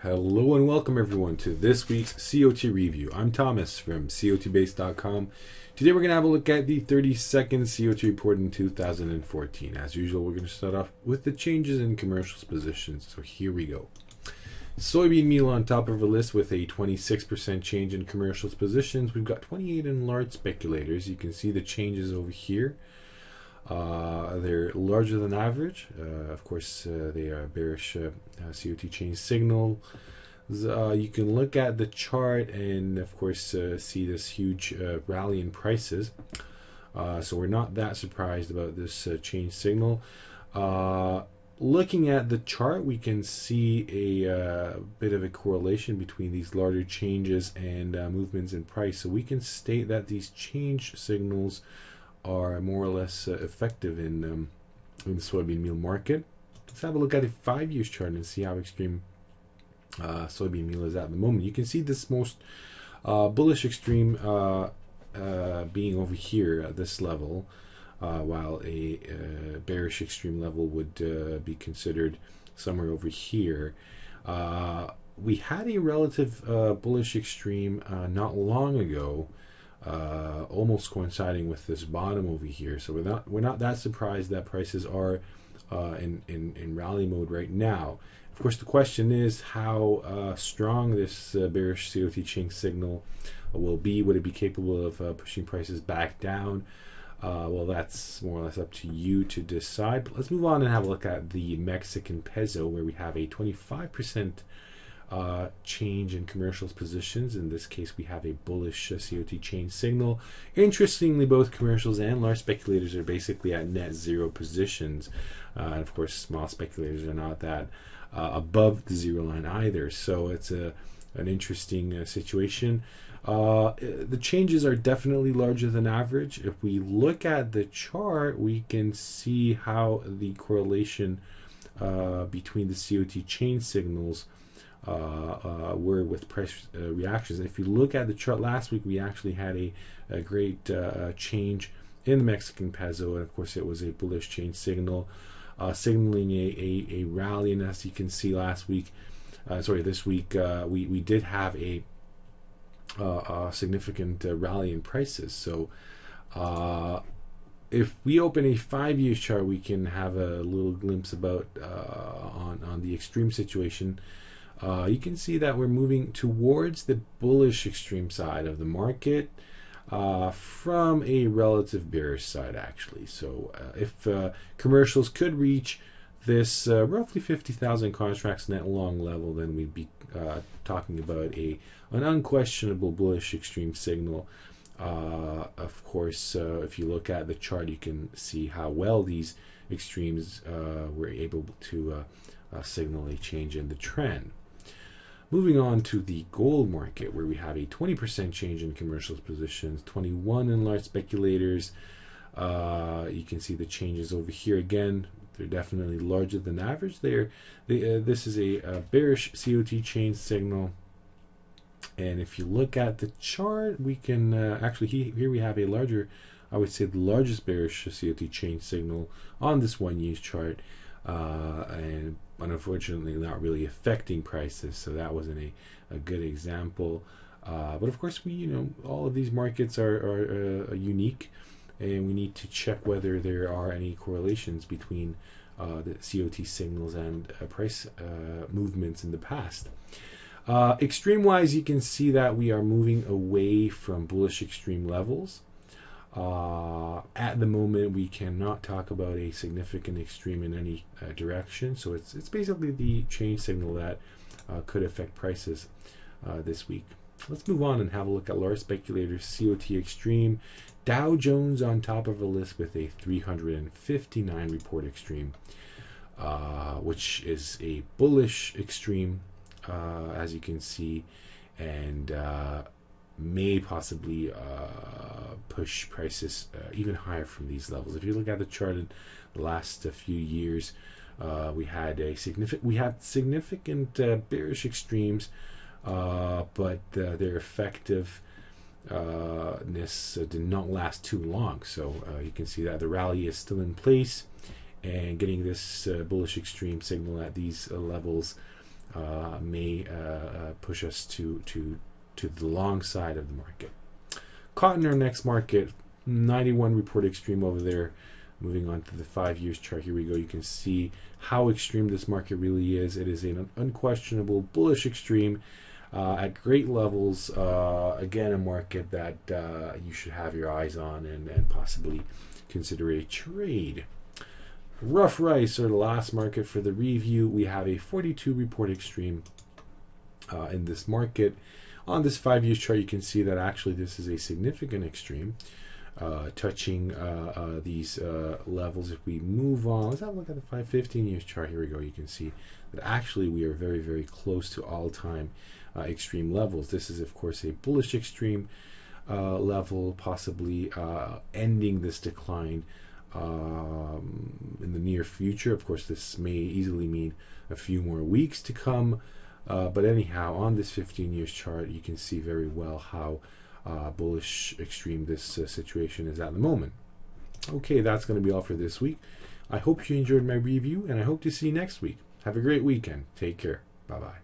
Hello and welcome everyone to this week's COT review. I'm Thomas from COTbase.com. Today we're going to have a look at the 32nd COT report in 2014. As usual, we're going to start off with the changes in commercials positions. So here we go. Soybean meal on top of our list with a 26% change in commercials positions. We've got 28 in large speculators. You can see the changes over here. They're larger than average. Of course, they are bearish COT change signal. You can look at the chart and, of course, see this huge rally in prices. So we're not that surprised about this change signal. Looking at the chart, we can see a bit of a correlation between these larger changes and movements in price. So we can state that these change signals are more or less effective in the soybean meal market. Let's have a look at a 5-year chart and see how extreme soybean meal is at the moment. You can see this most bullish extreme being over here at this level, while a bearish extreme level would be considered somewhere over here. We had a relative bullish extreme not long ago, almost coinciding with this bottom over here. So we're not that surprised that prices are in rally mode right now. Of course, the question is how strong this bearish COT change signal will be. Would it be capable of pushing prices back down? Well, that's more or less up to you to decide. But let's move on and have a look at the Mexican peso, where we have a 25% change in commercials positions. In this case, we have a bullish COT change signal. Interestingly, both commercials and large speculators are basically at net zero positions. And of course, small speculators are not that above the zero line either. So it's an interesting situation. The changes are definitely larger than average. If we look at the chart, we can see how the correlation between the COT change signals were with price reactions. If you look at the chart last week, we actually had a great change in the Mexican peso, and of course it was a bullish change signal, signaling a rally. And as you can see this week, we did have a significant rally in prices. So if we open a 5-year chart, we can have a little glimpse about on the extreme situation. You can see that we're moving towards the bullish extreme side of the market from a relative bearish side, actually. So if commercials could reach this roughly 50,000 contracts net long level, then we'd be talking about an unquestionable bullish extreme signal. Of course, if you look at the chart, you can see how well these extremes were able to signal a change in the trend. Moving on to the gold market, where we have a 20% change in commercials positions, 21 in large speculators. You can see the changes over here again. They're definitely larger than average. This is a bearish COT change signal. And if you look at the chart, we can actually, here we have a larger, I would say the largest bearish COT change signal on this 1-year chart. And unfortunately not really affecting prices, so that wasn't a good example. But of course, all of these markets are unique, and we need to check whether there are any correlations between the COT signals and price movements in the past. Extreme wise, you can see that we are moving away from bullish extreme levels. At the moment, we cannot talk about a significant extreme in any direction. So it's basically the change signal that could affect prices this week. Let's move on and have a look at large speculators COT Extreme. Dow Jones on top of the list with a 359 report extreme, which is a bullish extreme, as you can see, and may possibly push prices even higher from these levels. If you look at the chart in the last few years, we had significant bearish extremes, but their effectiveness did not last too long. So you can see that the rally is still in place, and getting this bullish extreme signal at these levels may push us to the long side of the market. Cotton, our next market, 91 report extreme over there. Moving on to the 5 years chart, here we go. You can see how extreme this market really is. It is an unquestionable bullish extreme at great levels. Again, a market that you should have your eyes on and possibly consider a trade. Rough rice, or the last market for the review, we have a 42 report extreme in this market. On this 5 years chart, you can see that actually this is a significant extreme, touching these levels. If we move on, let's have a look at the 15 years chart. Here we go. You can see that actually we are very, very close to all-time extreme levels. This is, of course, a bullish extreme level, possibly ending this decline in the near future. Of course, this may easily mean a few more weeks to come. But anyhow, on this 15 years chart, you can see very well how bullish extreme this situation is at the moment. Okay, that's going to be all for this week. I hope you enjoyed my review, and I hope to see you next week. Have a great weekend. Take care. Bye-bye.